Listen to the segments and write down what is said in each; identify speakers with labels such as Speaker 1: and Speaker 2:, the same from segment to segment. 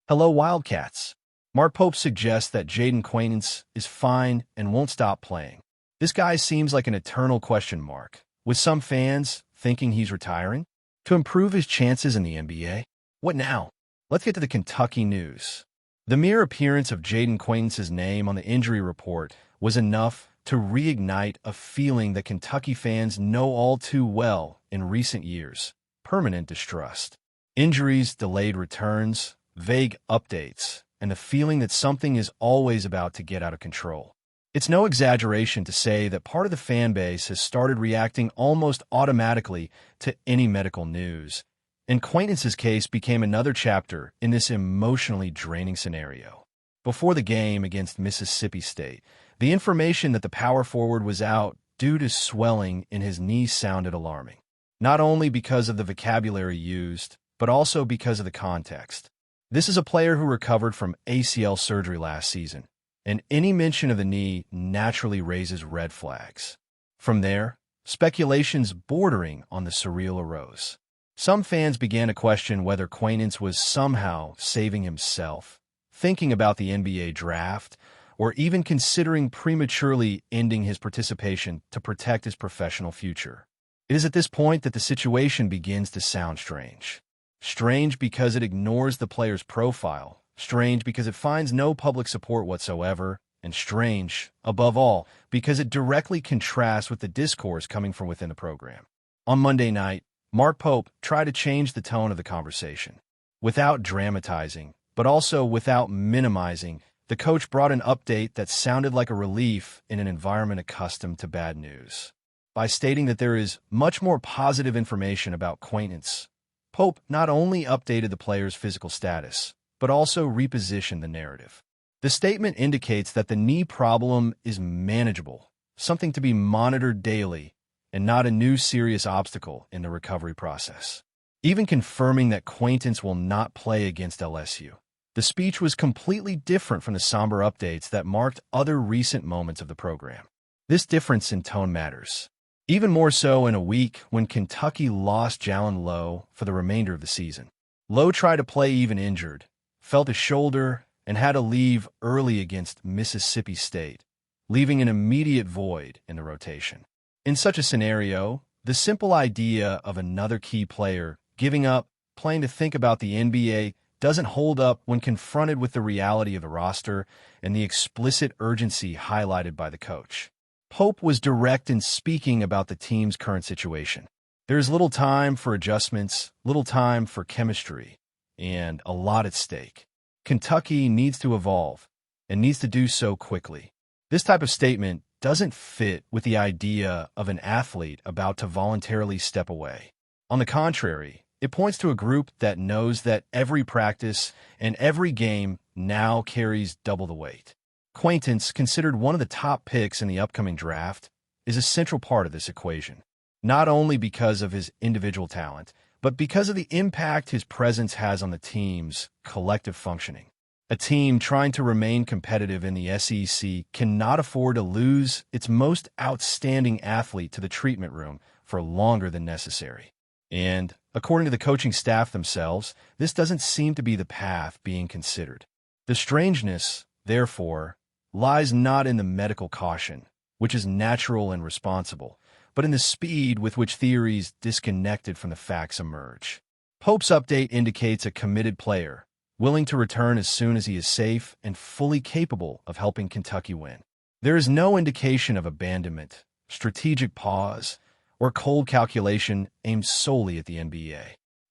Speaker 1: Hello, Wildcats. Mark Pope suggests that Jayden Quaintance is fine and won't stop playing. This guy seems like an eternal question mark, with some fans thinking he's retiring to improve his chances in the NBA. What now? Let's get to the Kentucky news. The mere appearance of Jayden Quaintance's name on the injury report was enough to reignite a feeling that Kentucky fans know all too well in recent years: permanent distrust. Injuries, delayed returns, vague updates, and the feeling that something is always about to get out of control. It's no exaggeration to say that part of the fan base has started reacting almost automatically to any medical news, and Quaintance's case became another chapter in this emotionally draining scenario. Before the game against Mississippi State, the information that the power forward was out due to swelling in his knee sounded alarming, not only because of the vocabulary used, but also because of the context. This is a player who recovered from ACL surgery last season, and any mention of the knee naturally raises red flags. From there, speculations bordering on the surreal arose. Some fans began to question whether Quaintance was somehow saving himself, thinking about the NBA draft, or even considering prematurely ending his participation to protect his professional future. It is at this point that the situation begins to sound strange. Strange because it ignores the player's profile, strange because it finds no public support whatsoever, and strange, above all, because it directly contrasts with the discourse coming from within the program. On Monday night, Mark Pope tried to change the tone of the conversation. Without dramatizing, but also without minimizing, the coach brought an update that sounded like a relief in an environment accustomed to bad news. By stating that there is much more positive information about Quaintance, Pope not only updated the player's physical status, but also repositioned the narrative. The statement indicates that the knee problem is manageable, something to be monitored daily, and not a new serious obstacle in the recovery process. Even confirming that Quaintance will not play against LSU. The speech was completely different from the somber updates that marked other recent moments of the program. This difference in tone matters. Even more so in a week when Kentucky lost Jalen Lowe for the remainder of the season. Lowe tried to play even injured, felt his shoulder, and had to leave early against Mississippi State, leaving an immediate void in the rotation. In such a scenario, the simple idea of another key player giving up, playing to think about the NBA, doesn't hold up when confronted with the reality of the roster and the explicit urgency highlighted by the coach. Pope was direct in speaking about the team's current situation. There is little time for adjustments, little time for chemistry, and a lot at stake. Kentucky needs to evolve, and needs to do so quickly. This type of statement doesn't fit with the idea of an athlete about to voluntarily step away. On the contrary, it points to a group that knows that every practice and every game now carries double the weight. Quaintance, considered one of the top picks in the upcoming draft, is a central part of this equation, not only because of his individual talent, but because of the impact his presence has on the team's collective functioning. A team trying to remain competitive in the SEC cannot afford to lose its most outstanding athlete to the treatment room for longer than necessary. And, according to the coaching staff themselves, this doesn't seem to be the path being considered. The strangeness, therefore, lies not in the medical caution, which is natural and responsible, but in the speed with which theories disconnected from the facts emerge. Pope's update indicates a committed player, willing to return as soon as he is safe and fully capable of helping Kentucky win. There is no indication of abandonment, strategic pause, or cold calculation aimed solely at the NBA.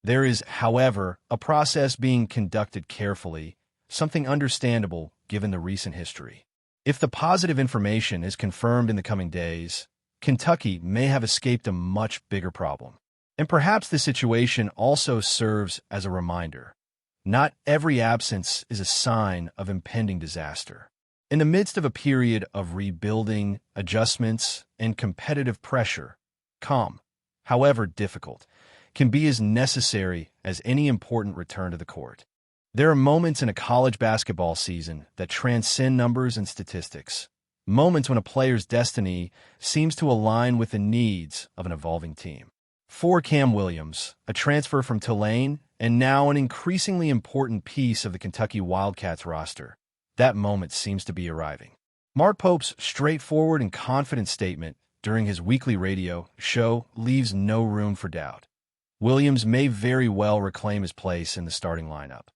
Speaker 1: There is, however, a process being conducted carefully, something understandable given the recent history. If the positive information is confirmed in the coming days, Kentucky may have escaped a much bigger problem. And perhaps the situation also serves as a reminder. Not every absence is a sign of impending disaster. In the midst of a period of rebuilding, adjustments, and competitive pressure, calm, however difficult, can be as necessary as any important return to the court. There are moments in a college basketball season that transcend numbers and statistics, moments when a player's destiny seems to align with the needs of an evolving team. For Cam Williams, a transfer from Tulane, and now an increasingly important piece of the Kentucky Wildcats roster. That moment seems to be arriving. Mark Pope's straightforward and confident statement during his weekly radio show leaves no room for doubt. Williams may very well reclaim his place in the starting lineup.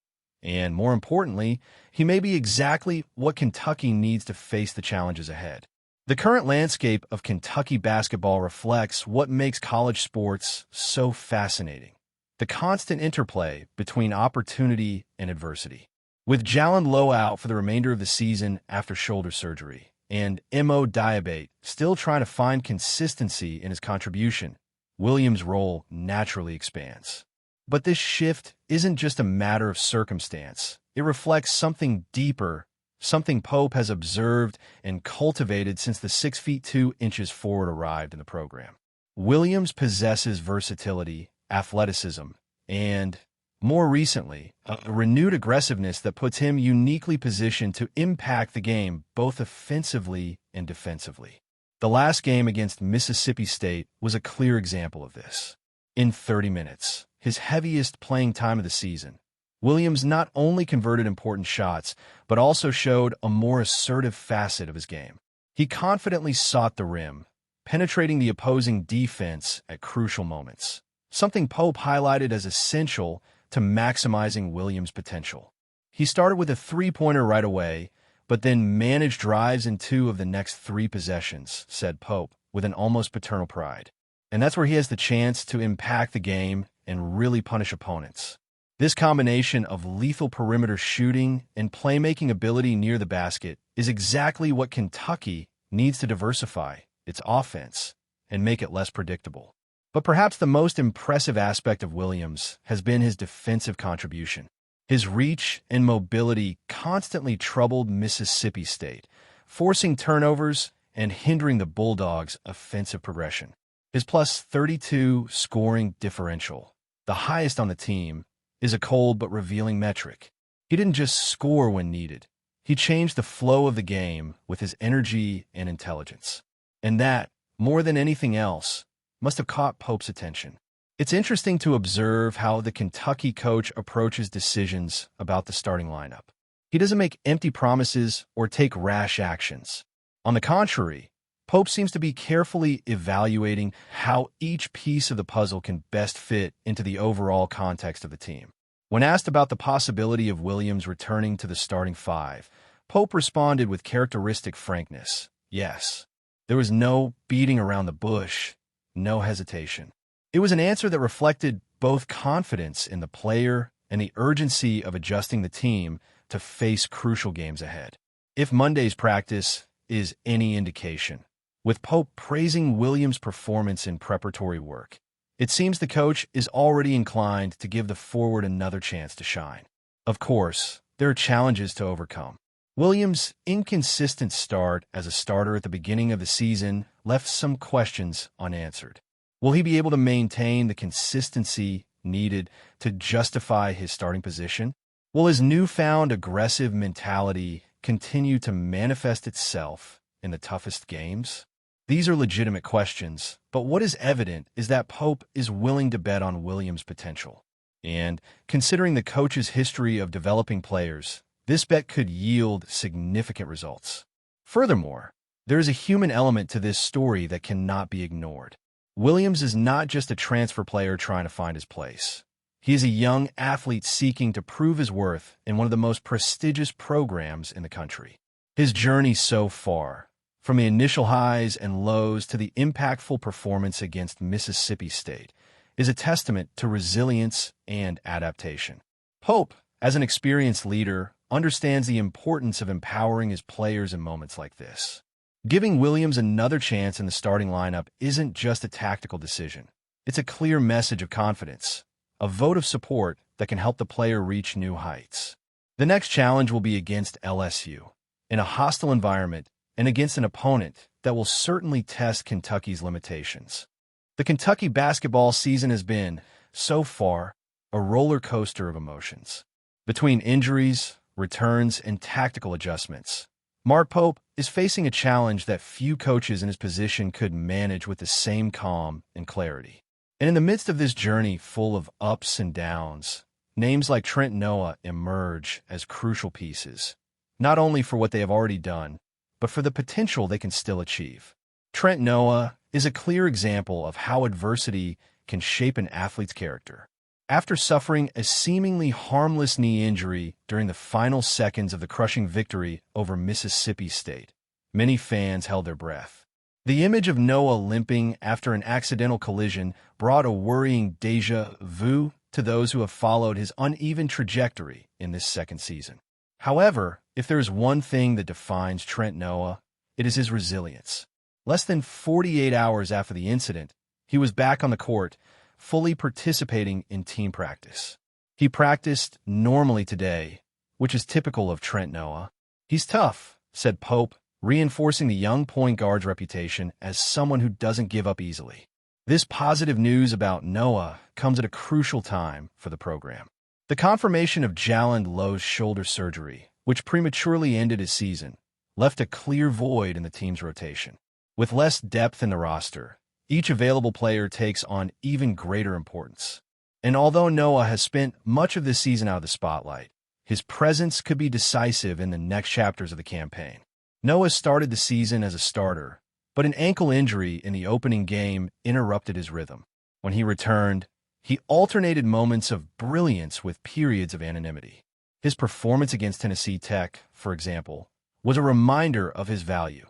Speaker 1: And more importantly, he may be exactly what Kentucky needs to face the challenges ahead. The current landscape of Kentucky basketball reflects what makes college sports so fascinating: the constant interplay between opportunity and adversity. With Jalen Lowe out for the remainder of the season after shoulder surgery, and Mo Diabate still trying to find consistency in his contribution, Williams' role naturally expands. But this shift isn't just a matter of circumstance. It reflects something deeper, something Pope has observed and cultivated since the 6 feet 2 inches forward arrived in the program. Williams possesses versatility, athleticism, and, more recently, a renewed aggressiveness that puts him uniquely positioned to impact the game both offensively and defensively. The last game against Mississippi State was a clear example of this. In 30 minutes, his heaviest playing time of the season, Williams not only converted important shots, but also showed a more assertive facet of his game. He confidently sought the rim, penetrating the opposing defense at crucial moments, something Pope highlighted as essential to maximizing Williams' potential. He started with a three-pointer right away, but then managed drives in 2 of the next 3 possessions, said Pope, with an almost paternal pride. And that's where he has the chance to impact the game and really punish opponents. This combination of lethal perimeter shooting and playmaking ability near the basket is exactly what Kentucky needs to diversify its offense and make it less predictable. But perhaps the most impressive aspect of Williams has been his defensive contribution. His reach and mobility constantly troubled Mississippi State, forcing turnovers and hindering the Bulldogs' offensive progression. His plus 32 scoring differential, the highest on the team, is a cold but revealing metric. He didn't just score when needed. He changed the flow of the game with his energy and intelligence. And that, more than anything else, must have caught Pope's attention. It's interesting to observe how the Kentucky coach approaches decisions about the starting lineup. He doesn't make empty promises or take rash actions. On the contrary, Pope seems to be carefully evaluating how each piece of the puzzle can best fit into the overall context of the team. When asked about the possibility of Williams returning to the starting 5, Pope responded with characteristic frankness. Yes. There was no beating around the bush, no hesitation. It was an answer that reflected both confidence in the player and the urgency of adjusting the team to face crucial games ahead. If Monday's practice is any indication, with Pope praising Williams' performance in preparatory work, it seems the coach is already inclined to give the forward another chance to shine. Of course, there are challenges to overcome. Williams' inconsistent start as a starter at the beginning of the season left some questions unanswered. Will he be able to maintain the consistency needed to justify his starting position? Will his newfound aggressive mentality continue to manifest itself in the toughest games? These are legitimate questions, but what is evident is that Pope is willing to bet on Williams' potential. And, considering the coach's history of developing players, this bet could yield significant results. Furthermore, there is a human element to this story that cannot be ignored. Williams is not just a transfer player trying to find his place. He is a young athlete seeking to prove his worth in one of the most prestigious programs in the country. His journey so far, from the initial highs and lows to the impactful performance against Mississippi State, is a testament to resilience and adaptation. Pope, as an experienced leader, understands the importance of empowering his players in moments like this. Giving Williams another chance in the starting lineup isn't just a tactical decision. It's a clear message of confidence, a vote of support that can help the player reach new heights. The next challenge will be against LSU, in a hostile environment and against an opponent that will certainly test Kentucky's limitations. The Kentucky basketball season has been, so far, a roller coaster of emotions. Between injuries, returns, and tactical adjustments, Mark Pope is facing a challenge that few coaches in his position could manage with the same calm and clarity. And in the midst of this journey full of ups and downs, names like Trent and Noah emerge as crucial pieces, not only for what they have already done, but for the potential they can still achieve. Trent Noah is a clear example of how adversity can shape an athlete's character. After suffering a seemingly harmless knee injury during the final seconds of the crushing victory over Mississippi State, many fans held their breath. The image of Noah limping after an accidental collision brought a worrying déjà vu to those who have followed his uneven trajectory in this second season. However, if there is one thing that defines Trent Noah, it is his resilience. Less than 48 hours after the incident, he was back on the court, fully participating in team practice. He practiced normally today, which is typical of Trent Noah. "He's tough," said Pope, reinforcing the young point guard's reputation as someone who doesn't give up easily. This positive news about Noah comes at a crucial time for the program. The confirmation of Jayden Lowe's shoulder surgery, which prematurely ended his season, left a clear void in the team's rotation. With less depth in the roster, each available player takes on even greater importance. And although Noah has spent much of this season out of the spotlight, his presence could be decisive in the next chapters of the campaign. Noah started the season as a starter, but an ankle injury in the opening game interrupted his rhythm. When he returned, he alternated moments of brilliance with periods of anonymity. His performance against Tennessee Tech, for example, was a reminder of his value.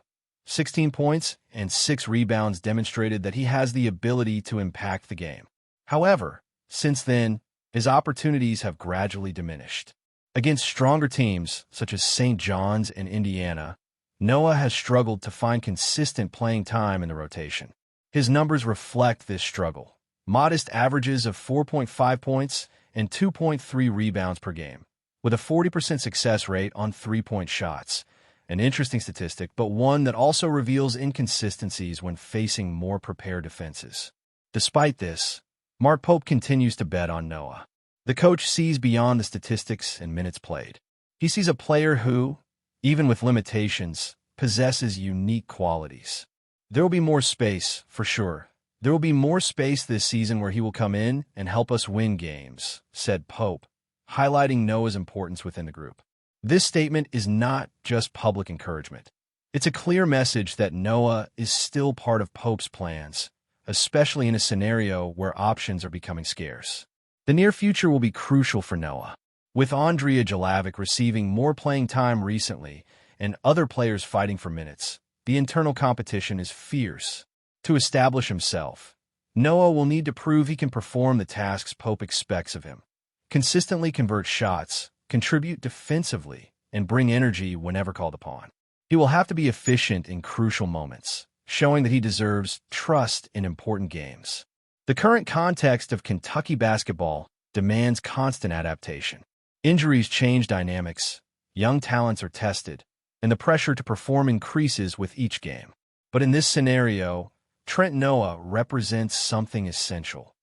Speaker 1: 16 points and 6 rebounds demonstrated that he has the ability to impact the game. However, since then, his opportunities have gradually diminished. Against stronger teams, such as St. John's and Indiana, Noah has struggled to find consistent playing time in the rotation. His numbers reflect this struggle. Modest averages of 4.5 points and 2.3 rebounds per game, with a 40% success rate on three-point shots. An interesting statistic, but one that also reveals inconsistencies when facing more prepared defenses. Despite this, Mark Pope continues to bet on Noah. The coach sees beyond the statistics and minutes played. He sees a player who, even with limitations, possesses unique qualities. There will be more space, for sure. There will be more space this season where he will come in and help us win games, said Pope, highlighting Noah's importance within the group. This statement is not just public encouragement. It's a clear message that Noah is still part of Pope's plans, especially in a scenario where options are becoming scarce. The near future will be crucial for Noah. With Andrea Jelavic receiving more playing time recently and other players fighting for minutes, the internal competition is fierce. To establish himself, Noah will need to prove he can perform the tasks Pope expects of him. Consistently convert shots, contribute defensively, and bring energy whenever called upon. He will have to be efficient in crucial moments, showing that he deserves trust in important games. The current context of Kentucky basketball demands constant adaptation. Injuries change dynamics, young talents are tested, and the pressure to perform increases with each game. But in this scenario, Trent Noah represents something essential: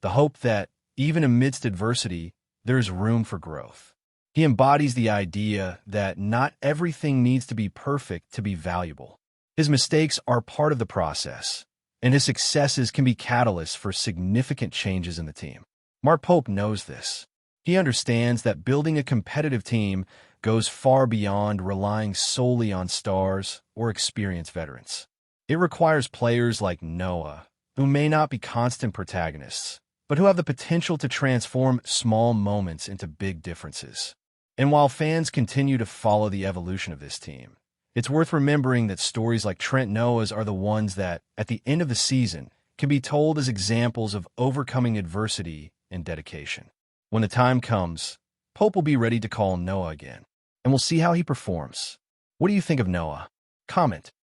Speaker 1: the hope that, even amidst adversity, there is room for growth. He embodies the idea that not everything needs to be perfect to be valuable. His mistakes are part of the process, and his successes can be catalysts for significant changes in the team. Mark Pope knows this. He understands that building a competitive team goes far beyond relying solely on stars or experienced veterans. It requires players like Noah, who may not be constant protagonists, but who have the potential to transform small moments into big differences. And while fans continue to follow the evolution of this team, it's worth remembering that stories like Trent Noah's are the ones that, at the end of the season, can be told as examples of overcoming adversity and dedication. When the time comes, Pope will be ready to call Noah again, and we'll see how he performs. What do you think of Noah? Comment.